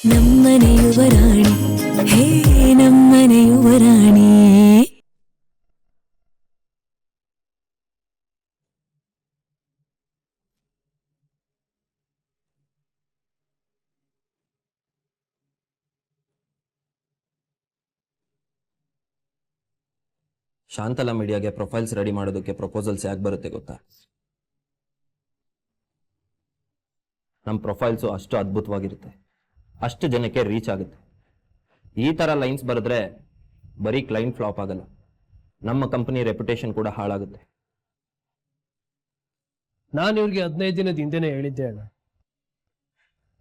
ನಮ್ಮನೆ ಯುವರಾಣಿ ಹೇ ನಮ್ಮನೆ ಯುವರಾಣಿ. Shantala ಮೀಡಿಯಾಗೆ profiles ready ಮಾಡೋದಕ್ಕೆ ಪ್ರಪೋಸಲ್ಸ್ ಯಾಕೆ ಬರುತ್ತೆ ಗೊತ್ತಾ? ನಮ್ಮ ಪ್ರೊಫೈಲ್ಸು ಅಷ್ಟು ಅದ್ಭುತವಾಗಿರುತ್ತೆ, ಅಷ್ಟು ಜನಕ್ಕೆ ರೀಚ್ ಆಗುತ್ತೆ. ಈ ಥರ ಲೈನ್ಸ್ ಬರೆದ್ರೆ ಬರೀ ಕ್ಲೈಂಟ್ ಫ್ಲಾಪ್ ಆಗಲ್ಲ, ನಮ್ಮ ಕಂಪನಿ ರೆಪ್ಯುಟೇಷನ್ ಕೂಡ ಹಾಳಾಗುತ್ತೆ. ನಾನು ಇವ್ರಿಗೆ 15 ದಿನದ ಹಿಂದೆನೇ ಹೇಳಿದ್ದೆ ಅಣ್ಣ,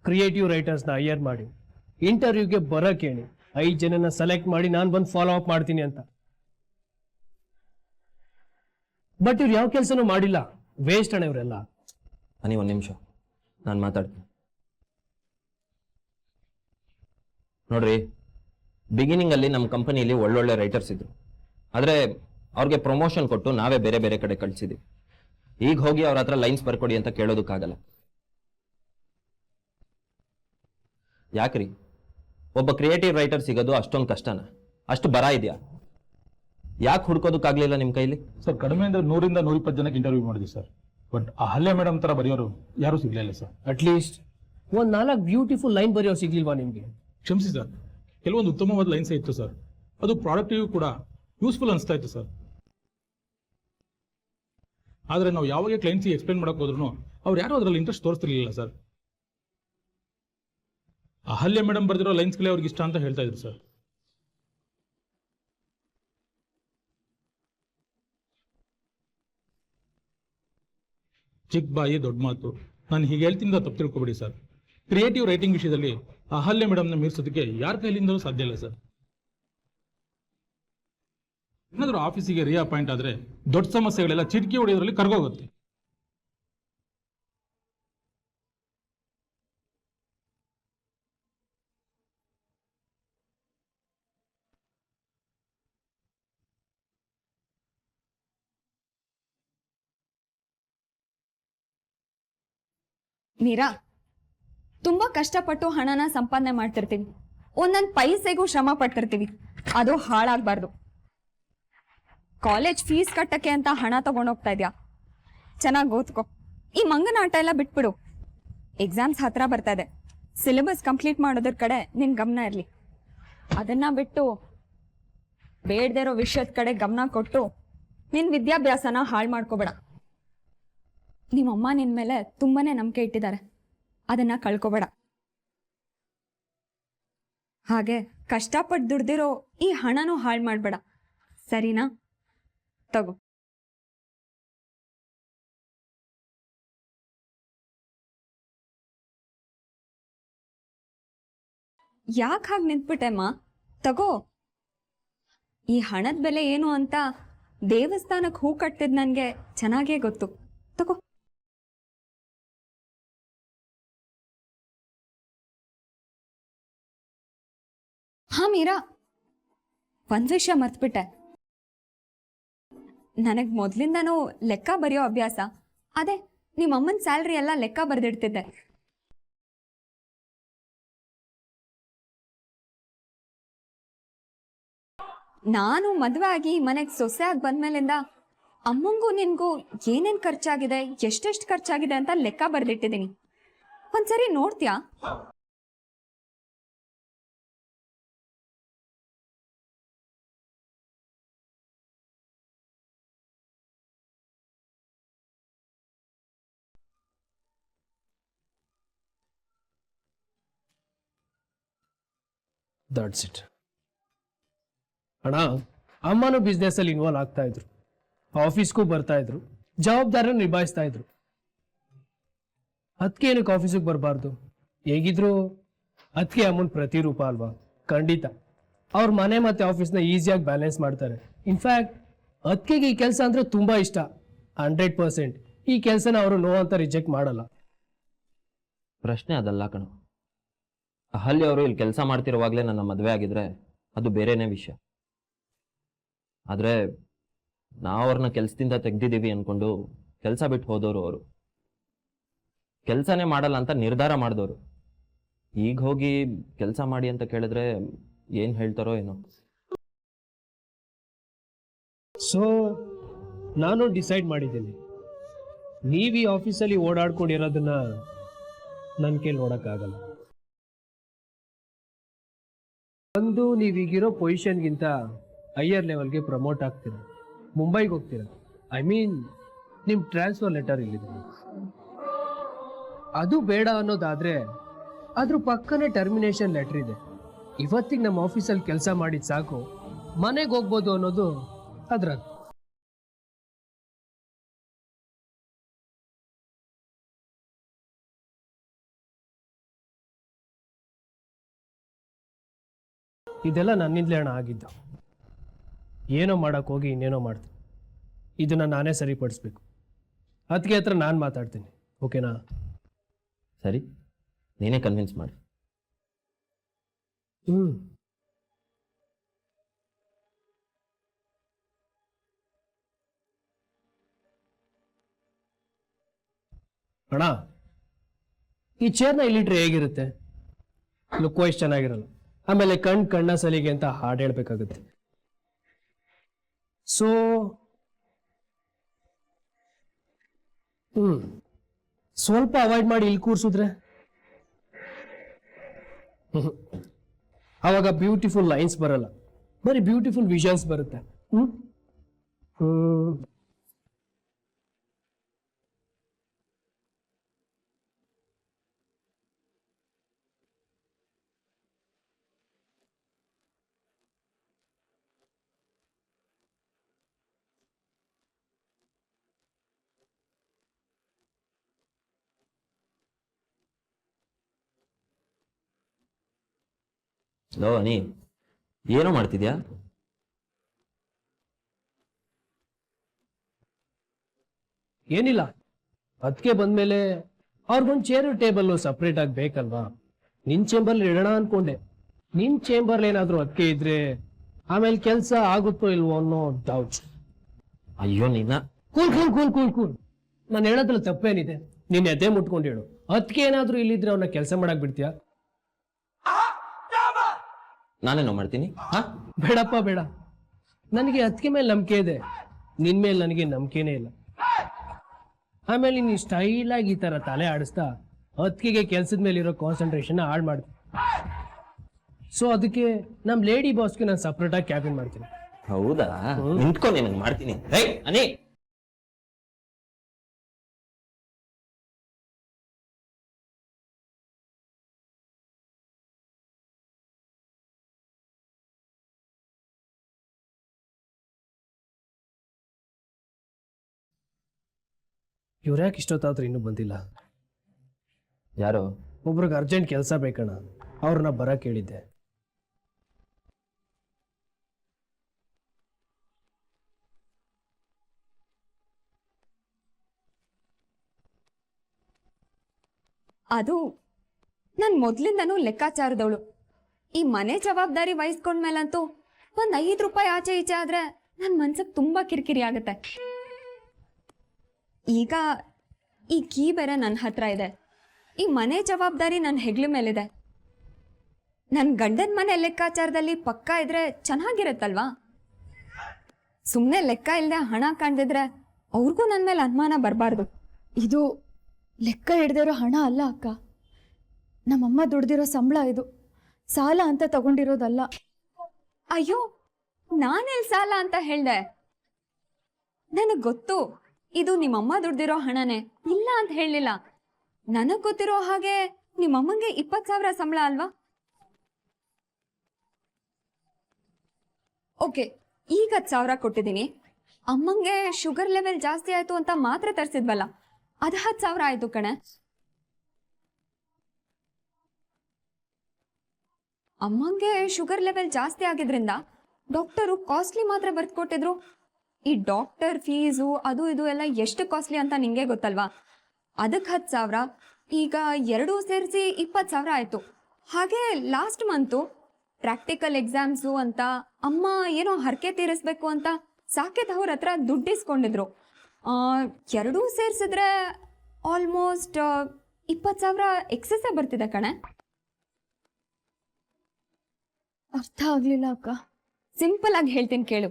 ಕ್ರಿಯೇಟಿವ್ ರೈಟರ್ಸ್ನ ಹೈಯರ್ ಮಾಡಿ ಇಂಟರ್ವ್ಯೂಗೆ ಬರೋಕೆ ಹೇಳಿ, 5 ಜನನ ಸೆಲೆಕ್ಟ್ ಮಾಡಿ ನಾನು ಬಂದು ಫಾಲೋ ಅಪ್ ಮಾಡ್ತೀನಿ ಅಂತ. ಬಟ್ ಇವ್ರು ಯಾವ ಕೆಲಸನೂ ಮಾಡಿಲ್ಲ, ವೇಸ್ಟ್ ಅಣ್ಣ ಇವರೆಲ್ಲ. ನೀವು ಒಂದು ನಿಮಿಷ, ನಾನು ಮಾತಾಡ್ತೀನಿ ನೋಡ್ರಿ. ಬಿಗಿನಿಂಗಲ್ಲಿ ನಮ್ಮ ಕಂಪನಿಯಲ್ಲಿ ಒಳ್ಳೊಳ್ಳೆ ರೈಟರ್ಸ್ ಇದ್ರು, ಆದರೆ ಅವ್ರಿಗೆ ಪ್ರಮೋಷನ್ ಕೊಟ್ಟು ನಾವೇ ಬೇರೆ ಬೇರೆ ಕಡೆ ಕಳಿಸಿದ್ವಿ. ಈಗ ಹೋಗಿ ಅವ್ರ ಹತ್ರ ಲೈನ್ಸ್ ಬರ್ಕೊಡಿ ಅಂತ ಕೇಳೋದಕ್ಕಾಗಲ್ಲ. ಯಾಕ್ರಿ, ಒಬ್ಬ ಕ್ರಿಯೇಟಿವ್ ರೈಟರ್ ಸಿಗೋದು ಅಷ್ಟೊಂದು ಕಷ್ಟನಾ? ಅಷ್ಟು ಬರ ಇದೆಯಾ? ಯಾಕೆ ಹುಡ್ಕೋದಕ್ಕಾಗ್ಲಿಲ್ಲ ನಿಮ್ಮ ಕೈಲಿ? ಸರ್, ಕಡಿಮೆ ಅಂದ್ರೆ 100 ರಿಂದ 120 ಜನಕ್ಕೆ ಇಂಟರ್ವ್ಯೂ ಮಾಡಿದ್ವಿ ಸರ್. ಬಟ್ ಅಹಲ್ಯ ಮೇಡಮ್ ತರ ಬರೆಯೋರು ಯಾರು ಸಿಗ್ಲಿಲ್ಲ ಸರ್. ಅಟ್ಲೀಸ್ಟ್ ಒಂದು 4 ಬ್ಯೂಟಿಫುಲ್ ಲೈನ್ ಬರೆಯೋ ಸಿಗ್ಲಿಲ್ವಾ ನಿಮ್ಗೆ? ಕ್ಷಮಿಸಿ ಸರ್, ಕೆಲವೊಂದು ಉತ್ತಮವಾದ ಲೈನ್ಸ್ ಇತ್ತು ಸರ್, ಅದು ಪ್ರಾಡಕ್ಟಿವ್ ಕೂಡ ಯೂಸ್ಫುಲ್ ಅನಿಸ್ತಾ ಇತ್ತು ಸರ್. ಆದರೆ ನಾವು ಯಾವಾಗ ಕ್ಲೈಂಟ್ಸಿಗೆ ಎಕ್ಸ್ಪ್ಲೇನ್ ಮಾಡಕ್ ಹೋದ್ರು ಅವ್ರು ಯಾರು ಅದರಲ್ಲಿ ಇಂಟ್ರೆಸ್ಟ್ ತೋರಿಸ್ತಿರ್ಲಿಲ್ಲ ಸರ್. ಅಹಲ್ಯ ಮೇಡಮ್ ಬರೆದಿರೋ ಲೈನ್ಸ್ಗಳೇ ಅವ್ರಿಗೆ ಇಷ್ಟ ಅಂತ ಹೇಳ್ತಾ ಇದ್ರು ಸರ್. ಚಿಕ್ಕ ಬಾಯಿ ದೊಡ್ಡ ಮಾತು, ನಾನು ಹೀಗೆ ಹೇಳ್ತೀನಿ ತಪ್ಪು ತಿಳ್ಕೊಬೇಡಿ ಸರ್. ಕ್ರಿಯೇಟಿವ್ ರೈಟಿಂಗ್ ವಿಷಯದಲ್ಲಿ ಅಹಲ್ಯ ಮೇಡಮ್ನ ಮೀರಿಸೋದಕ್ಕೆ ಯಾರ ಕೈಲಿಂದಲೂ ಸಾಧ್ಯ ಇಲ್ಲ ಸರ್. ಏನಾದರೂ ಆಫೀಸಿಗೆ ರೀಅಪಾಯಿಂಟ್ ಆದ್ರೆ ದೊಡ್ಡ ಸಮಸ್ಯೆಗಳೆಲ್ಲ ಚಿಟಕಿ ಹೊಡೆಯೋದ್ರಲ್ಲಿ ಕರ್ಗೋಗುತ್ತೆ. ಮೀರಾ, ತುಂಬಾ ಕಷ್ಟಪಟ್ಟು ಹಣನ ಸಂಪಾದನೆ ಮಾಡ್ತಿರ್ತೀವಿ, ಒಂದೊಂದು ಪೈಸೆಗೂ ಶ್ರಮ ಪಡ್ತಿರ್ತೀವಿ, ಅದು ಹಾಳಾಗಬಾರ್ದು. ಕಾಲೇಜ್ ಫೀಸ್ ಕಟ್ಟಕ್ಕೆ ಅಂತ ಹಣ ತಗೊಂಡೋಗ್ತಾ ಇದ್ಯಾ, ಚೆನ್ನಾಗಿ ಓದ್ಕೊ. ಈ ಮಂಗನಾಟ ಎಲ್ಲ ಬಿಟ್ಬಿಡು. ಎಕ್ಸಾಮ್ಸ್ ಹತ್ರ ಬರ್ತಾ ಇದೆ, ಸಿಲೆಬಸ್ ಕಂಪ್ಲೀಟ್ ಮಾಡೋದ್ರ ಕಡೆ ನಿನ್ ಗಮನ ಇರಲಿ. ಅದನ್ನ ಬಿಟ್ಟು ಬೇಡದೇ ಇರೋ ವಿಷಯದ ಕಡೆ ಗಮನ ಕೊಟ್ಟು ನಿನ್ ವಿದ್ಯಾಭ್ಯಾಸನ ಹಾಳು ಮಾಡ್ಕೋಬೇಡ. ನಿಮ್ಮಮ್ಮ ನಿನ್ ಮೇಲೆ ತುಂಬಾನೇ ನಂಬಿಕೆ ಇಟ್ಟಿದ್ದಾರೆ, ಅದನ್ನ ಕಳ್ಕೊಬೇಡ. ಹಾಗೆ ಕಷ್ಟಪಟ್ಟು ದುಡ್ದಿರೋ ಈ ಹಣನೂ ಹಾಳು ಮಾಡ್ಬೇಡ, ಸರಿನಾ? ತಗೋ. ಯಾಕೆ ಹಾಗೆ ನಿಂತ್ಬಿಟ್ಟೆಮ್ಮ? ತಗೋ. ಈ ಹಣದ ಬೆಲೆ ಏನು ಅಂತ ದೇವಸ್ಥಾನಕ್ಕೆ ಹೂ ಕಟ್ಟಿದ್ ನನ್ಗೆ ಚೆನ್ನಾಗೇ ಗೊತ್ತು. ತಗೋ. ಹಾ ಮೀರಾ, ಒಂದ್ ವಿಷಯ ಮರ್ತ್ಬಿಟ್ಟೆ. ನನಗ್ ಮೊದ್ಲಿಂದನೂ ಲೆಕ್ಕ ಬರೆಯೋ ಅಭ್ಯಾಸ. ಅದೇ ನಿಮ್ಮಮ್ಮನ ಸ್ಯಾಲ್ರಿ ಎಲ್ಲ ಲೆಕ್ಕ ಬರೆದಿಡ್ತಿದ್ದೆ. ನಾನು ಮದುವೆ ಆಗಿ ಮನೆಗೆ ಸೊಸೆ ಆಗಿ ಬಂದ್ಮೇಲಿಂದ ಅಮ್ಮಂಗೂ ನಿನ್ಗೂ ಏನೇನ್ ಖರ್ಚಾಗಿದೆ, ಎಷ್ಟೆಷ್ಟು ಖರ್ಚಾಗಿದೆ ಅಂತ ಲೆಕ್ಕ ಬರೆದಿಟ್ಟಿದ್ದೀನಿ. ಒಂದ್ಸರಿ ನೋಡ್ತೀಯಾ? ದಟ್ಸ್ ಇಟ್ ಅಣ್ಣ. ಅಮ್ಮನೂ ಬಿಸ್ನೆಸ್ ಅಲ್ಲಿ ಇನ್ವಾಲ್ವ್ ಆಗ್ತಾ ಇದ್ರು, ಆಫೀಸ್ಗೂ ಬರ್ತಾ ಇದ್ರು, ಜವಾಬ್ದಾರಿನ ನಿಭಾಯಿಸ್ತಾ ಇದ್ರು. ಅದಕ್ಕೆ ಏನಕ್ಕೆ ಆಫೀಸಿಗೆ ಬರಬಾರ್ದು? ಹೇಗಿದ್ರು ಅದಕ್ಕೆ ಅಮ್ಮನ ಪ್ರತಿರೂಪ ಅಲ್ವಾ? ಖಂಡಿತ ಅವ್ರ ಮನೆ ಮತ್ತೆ ಆಫೀಸ್ನ ಈಸಿಯಾಗಿ ಬ್ಯಾಲೆನ್ಸ್ ಮಾಡ್ತಾರೆ. ಇನ್ಫ್ಯಾಕ್ಟ್ ಅದಕ್ಕೆ ಈ ಕೆಲಸ ಅಂದ್ರೆ ತುಂಬಾ ಇಷ್ಟ. 100% ಈ ಕೆಲಸನ ಅವರು ನೋ ಅಂತ ರಿಜೆಕ್ಟ್ ಮಾಡಲ್ಲ. ಪ್ರಶ್ನೆ ಅದಲ್ಲ ಕಣೋ. ಅಹಲ್ಯ ಅವರು ಇಲ್ಲಿ ಕೆಲಸ ಮಾಡ್ತಿರುವಾಗಲೇ ನನ್ನ ಮದುವೆ ಆಗಿದ್ರೆ ಅದು ಬೇರೆನೇ ವಿಷಯ. ಆದರೆ ನಾವು ಅವ್ರನ್ನ ಕೆಲಸದಿಂದ ತೆಗ್ದಿದ್ದೀವಿ ಅಂದ್ಕೊಂಡು ಕೆಲಸ ಬಿಟ್ಟು ಹೋದವರು ಅವರು. ಕೆಲಸನೇ ಮಾಡಲ್ಲ ಅಂತ ನಿರ್ಧಾರ ಮಾಡಿದವರು. ಈಗ ಹೋಗಿ ಕೆಲಸ ಮಾಡಿ ಅಂತ ಕೇಳಿದ್ರೆ ಏನು ಹೇಳ್ತಾರೋ ಏನೋ. ಸೊ ನಾನು ಡಿಸೈಡ್ ಮಾಡಿದ್ದೀನಿ, ನೀವು ಈ ಆಫೀಸಲ್ಲಿ ಓಡಾಡ್ಕೊಂಡಿರೋದನ್ನ ನನ್ನ ಕೈಲಿ ನೋಡೋಕ್ಕಾಗಲ್ಲ. ಒಂದು ನೀವೀಗಿರೋ ಪೊಸಿಷನ್ಗಿಂತ ಹೈಯರ್ ಲೆವೆಲ್ಗೆ ಪ್ರಮೋಟ್ ಆಗ್ತೀರ, ಮುಂಬೈಗೆ ಹೋಗ್ತೀರ. ಐ ಮೀನ್ ನಿಮ್ಮ ಟ್ರಾನ್ಸ್ಫರ್ ಲೆಟರ್ ಇಲ್ಲಿದೆ. ಅದು ಬೇಡ ಅನ್ನೋದಾದ್ರೆ ಅದ್ರ ಪಕ್ಕನೇ ಟರ್ಮಿನೇಷನ್ ಲೆಟರ್ ಇದೆ. ಇವತ್ತಿಗೆ ನಮ್ಮ ಆಫೀಸಲ್ಲಿ ಕೆಲಸ ಮಾಡಿದ್ ಸಾಕು, ಮನೆಗೆ ಹೋಗ್ಬೋದು ಅನ್ನೋದು ಅದ್ರ ಅರ್ಥ. ಇದೆಲ್ಲ ನನ್ನಿಂದಲೇ ಹಣ ಆಗಿದ್ದು. ಏನೋ ಮಾಡಕ್ ಹೋಗಿ ಇನ್ನೇನೋ ಮಾಡ್ತೀನಿ. ಇದನ್ನ ನಾನೇ ಸರಿಪಡಿಸ್ಬೇಕು. ಅದಕ್ಕೆ ಹತ್ರ ನಾನು ಮಾತಾಡ್ತೀನಿ, ಓಕೆನಾ? ಸರಿ, ನೀನೇ ಕನ್ವಿನ್ಸ್ ಮಾಡಿ. ಅಣ್ಣ, ಈ ಚೇರ್ನ ಇಲ್ಲಿಟ್ರೆ ಹೇಗಿರುತ್ತೆ? ಲುಕ್ ವೈಸ್ ಚೆನ್ನಾಗಿರಲ್ಲ. ಆಮೇಲೆ ಕಣ್ಣ ಸಲಿಗೆ ಅಂತ ಹಾಡು ಹೇಳ್ಬೇಕಾಗುತ್ತೆ. ಸೊ ಸ್ವಲ್ಪ ಅವಾಯ್ಡ್ ಮಾಡಿ ಇಲ್ಲಿ ಕೂರ್ಸಿದ್ರೆ ಅವಾಗ ಬ್ಯೂಟಿಫುಲ್ ಲೈನ್ಸ್ ಬರಲ್ಲ, ಬರೀ ಬ್ಯೂಟಿಫುಲ್ ವಿಷನ್ಸ್ ಬರುತ್ತೆ. ಲೋ ಅನಿ, ಏನೋ ಮಾಡ್ತಿದ್ಯಾ? ಏನಿಲ್ಲ, ಅದಕ್ಕೆ ಬಂದ್ಮೇಲೆ ಅವ್ರಿಗೊಂದು ಚೇರು ಟೇಬಲ್ ಸಪ್ರೇಟ್ ಆಗಿ ಬೇಕಲ್ವಾ? ನಿನ್ ಚೇಂಬರ್ ಇಡೋಣ ಅನ್ಕೊಂಡೆ. ನಿನ್ ಚೇಂಬರ್ ಏನಾದ್ರು ಅದಕ್ಕೆ ಇದ್ರೆ ಆಮೇಲೆ ಕೆಲಸ ಆಗುತ್ತೋ ಇಲ್ವೋ ಅನ್ನೋ ಡೌಟ್. ಅಯ್ಯೋ ನಿನ್ನ. Cool cool cool cool cool ನಾನು ಹೇಳೋದ್ರಲ್ಲಿ ತಪ್ಪೇನಿದೆ? ನೀನ್ ಎದೆ ಮುಟ್ಕೊಂಡು ಹೇಳು. ಅದಕ್ಕೆ ಏನಾದ್ರು ಇಲ್ಲಿದ್ರೆ ಅವ್ನ ಕೆಲಸ ಮಾಡಕ್ ಬಿಡ್ತೀಯಾ? ನಾನೇನೋ ಮಾಡ್ತೀನಿ. ಬೇಡಪ್ಪ ಬೇಡ, ನನಗೆ ಅದಕ್ಕೆ ಮೇಲೆ ನಂಬಿಕೆ ಇದೆ, ನಿನ್ ಮೇಲೆ ನನಗೆ ನಂಬಿಕೆನೇ ಇಲ್ಲ. ಆಮೇಲೆ ನೀನು ಸ್ಟೈಲ್ ಆಗಿ ಈ ತರ ತಲೆ ಆಡಿಸ್ತಾ ಅದಕ್ಕೆ ಕೆಲ್ಸದ ಮೇಲೆ ಇರೋ ಕಾನ್ಸಂಟ್ರೇಷನ್ ಹಾಳು ಮಾಡ್ತೀನಿ. ಸೊ ಅದಕ್ಕೆ ನಮ್ ಲೇಡಿ ಬಾಸ್ಗೆ ನಾನು ಸಪ್ರೇಟ್ ಆಗಿ ಕ್ಯಾಬಿನ್ ಮಾಡ್ತೀನಿ. ಹೌದಾ? ನಿಂತ್ಕೊಂಡು ನನಗೆ ಮಾಡ್ತೀನಿ. ಅನಿ, ಇವ್ರ್ಯಾಕೆ ಇಷ್ಟೊತ್ತಾದ್ರೂ ಇನ್ನೂ ಬಂದಿಲ್ಲ? ಯಾರು? ಒಬ್ರಿಗೆ ಅರ್ಜೆಂಟ್ ಕೆಲಸ ಬೇಕಣ್ಣ, ಅವ್ರನ್ನ ಬರಕ್ ಹೇಳಿದ್ದೆ. ಅದು ನಾನು ಮೊದ್ಲಿಂದನೂ ಲೆಕ್ಕಾಚಾರದವಳು. ಈ ಮನೆ ಜವಾಬ್ದಾರಿ ವಹಿಸ್ಕೊಂಡ್ಮೇಲಂತೂ ಒಂದ್ 5 ರೂಪಾಯಿ ಆಚೆ ಈಚೆ ಆದ್ರೆ ನನ್ನ ಮನ್ಸಿಗೆ ತುಂಬಾ ಕಿರಿಕಿರಿ ಆಗುತ್ತೆ. ಈಗ ಈ ಕೀ ಬೇರೆ ನನ್ನ ಹತ್ರ ಇದೆ. ಈ ಮನೆ ಜವಾಬ್ದಾರಿ ನನ್ನ ಹೆಗ್ಲ ಮೇಲಿದೆ. ನನ್ನ ಗಂಡನ ಮನೆ ಲೆಕ್ಕಾಚಾರದಲ್ಲಿ ಪಕ್ಕ ಇದ್ರೆ ಚೆನ್ನಾಗಿರತ್ತಲ್ವಾ? ಸುಮ್ಮನೆ ಲೆಕ್ಕ ಇಲ್ಲದೆ ಹಣ ಕಾಣ್ದಿದ್ರೆ ಅವ್ರಿಗೂ ನನ್ನ ಮೇಲೆ ಅನುಮಾನ ಬರಬಾರ್ದು. ಇದು ಲೆಕ್ಕ ಹಿಡ್ದಿರೋ ಹಣ ಅಲ್ಲ ಅಕ್ಕ, ನಮ್ಮಮ್ಮ ದುಡ್ದಿರೋ ಸಂಬಳ. ಇದು ಸಾಲ ಅಂತ ತಗೊಂಡಿರೋದಲ್ಲ. ಅಯ್ಯೋ, ನಾನೆಲ್ ಸಾಲ ಅಂತ ಹೇಳ್ದೆ? ನನಗ್ ಗೊತ್ತು ಇದು ನಿಮ್ಮಮ್ಮ ದುಡ್ದಿರೋ ಹಣನೇ, ಇಲ್ಲ ಅಂತ ಹೇಳಲಿಲ್ಲ. ನನಗ್ ಗೊತ್ತಿರೋ ಹಾಗೆ ನಿಮ್ಮಮ್ಮಂಗೆ 20,000 ಸಂಬಳ ಅಲ್ವಾ? ಓಕೆ, ಈಗ 10,000 ಕೊಟ್ಟಿದ್ದೀನಿ. ಅಮ್ಮಂಗೆ ಶುಗರ್ ಲೆವೆಲ್ ಜಾಸ್ತಿ ಆಯ್ತು ಅಂತ ಮಾತ್ರ ತರಿಸಿದ್ವಲ್ಲ, ಅದು 10,000 ಆಯ್ತು ಕಣೆ. ಅಮ್ಮಂಗೆ ಶುಗರ್ ಲೆವೆಲ್ ಜಾಸ್ತಿ ಆಗಿದ್ರಿಂದ ಡಾಕ್ಟರು ಕಾಸ್ಟ್ಲಿ ಮಾತ್ರ ಬರ್ದ್ಕೊಟ್ಟಿದ್ರು. ಈ ಡಾಕ್ಟರ್ ಫೀಸು ಅದು ಇದು ಎಲ್ಲ ಎಷ್ಟು ಕಾಸ್ಟ್ಲಿ ಅಂತ ನಿಂಗೆ ಗೊತ್ತಲ್ವಾ? ಅದಕ್ಕೆ 10,000, ಈಗ ಎರಡೂ ಸೇರಿಸಿ 20,000 ಆಯಿತು. ಹಾಗೆ ಲಾಸ್ಟ್ ಮಂತು ಪ್ರಾಕ್ಟಿಕಲ್ ಎಕ್ಸಾಮ್ಸು ಅಂತ ಅಮ್ಮ ಏನೋ ಹರಕೆ ತೀರಿಸ್ಬೇಕು ಅಂತ ಸಾಕೇತ್ ಅವ್ರ ಹತ್ರ ದುಡ್ಡು ಇಸ್ಕೊಂಡಿದ್ರು. ಎರಡೂ ಸೇರಿಸಿದ್ರೆ ಆಲ್ಮೋಸ್ಟ್ 20,000 ಎಕ್ಸೆಸ್ಸೇ ಬರ್ತಿದೆ ಕಣೆ. ಅರ್ಥ ಆಗ್ಲಿಲ್ಲ ಅಕ್ಕ. ಸಿಂಪಲ್ ಆಗಿ ಹೇಳ್ತೀನಿ ಕೇಳು.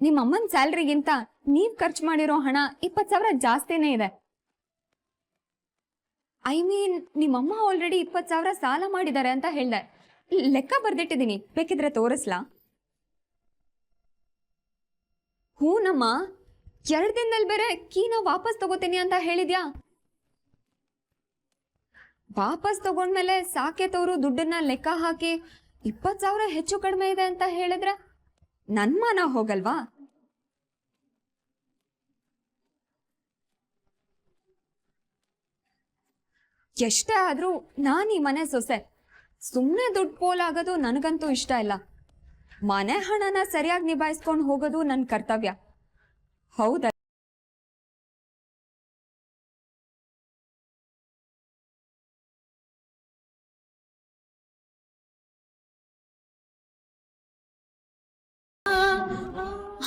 ನಿಮ್ಮ ಅಮ್ಮನ ಸ್ಯಾಲ್ರಿಗಿಂತ ನೀವ್ ಖರ್ಚು ಮಾಡಿರೋ ಹಣ 20,000 ಜಾಸ್ತಿನೇ ಇದೆ. ಐ ಮೀನ್ ನಿಮ್ಮಮ್ಮ ಆಲ್ರೆಡಿ 20,000 ಸಾಲ ಮಾಡಿದ್ದಾರೆ ಅಂತ ಹೇಳ್ದೆ. ಲೆಕ್ಕ ಬರ್ದಿಟ್ಟಿದ್ದೀನಿ, ಬೇಕಿದ್ರೆ ತೋರಿಸ್ಲಾ? ಹೂನಮ್ಮ, 2 ದಿನದಲ್ಲಿ ಬೇರೆ ಕೀನ ವಾಪಸ್ ತಗೋತೀನಿ ಅಂತ ಹೇಳಿದ್ಯಾ. ವಾಪಸ್ ತಗೊಂಡ್ಮೇಲೆ ಸಾಕೇತವ್ರು ದುಡ್ಡನ್ನ ಲೆಕ್ಕ ಹಾಕಿ 20,000 ಹೆಚ್ಚು ಕಡಿಮೆ ಇದೆ ಅಂತ ಹೇಳಿದ್ರೆ ನನ್ ಮಾನ ಹೋಗಲ್ವಾ? ಎಷ್ಟೇ ಆದ್ರೂ ನಾನ್ ಈ ಮನೆ ಸೊಸೆ. ಸುಮ್ಮನೆ ದುಡ್ಡು ಪೋಲಾಗೋದು ನನಗಂತೂ ಇಷ್ಟ ಇಲ್ಲ. ಮನೆ ಹಣನ ಸರಿಯಾಗಿ ನಿಭಾಯಿಸ್ಕೊಂಡು ಹೋಗೋದು ನನ್ನ ಕರ್ತವ್ಯ. ಹೌದಾ?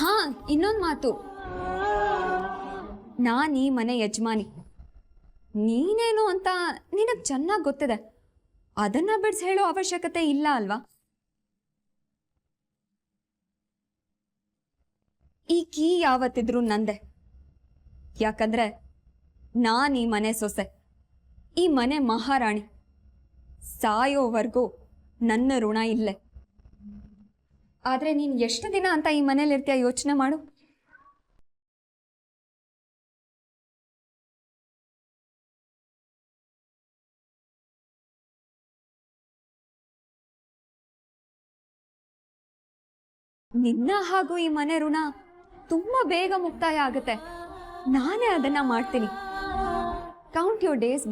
ಹಾ, ಇನ್ನೊಂದು ಮಾತು. ನಾನ್ ಈ ಮನೆ ಯಜಮಾನಿ. ನೀನೇನು ಅಂತ ನಿನಗ್ ಚೆನ್ನಾಗಿ ಗೊತ್ತಿದೆ. ಅದನ್ನ ಬಿಡ್ಸ್ ಹೇಳೋ ಅವಶ್ಯಕತೆ ಇಲ್ಲ ಅಲ್ವಾ? ಈ ಕೀ ಯಾವತ್ತಿದ್ರು ನಂದೆ. ಯಾಕಂದ್ರೆ ನಾನ್ ಈ ಮನೆ ಸೊಸೆ, ಈ ಮನೆ ಮಹಾರಾಣಿ. ಸಾಯೋವರೆಗೂ ನನ್ನ ಋಣ ಇಲ್ಲೇ. ಆದ್ರೆ ನೀನ್ ಎಷ್ಟು ದಿನ ಅಂತ ಈ ಮನೇಲಿ ಇರ್ತೀಯ ಯೋಚನೆ ಮಾಡು. ನಿನ್ನ ಹಾಗೂ ಈ ಮನೆ ಋಣ ತುಂಬಾ ಬೇಗ ಮುಕ್ತಾಯ ಆಗುತ್ತೆ. ನಾನೇ ಅದನ್ನ ಮಾಡ್ತೀನಿ. Count your days.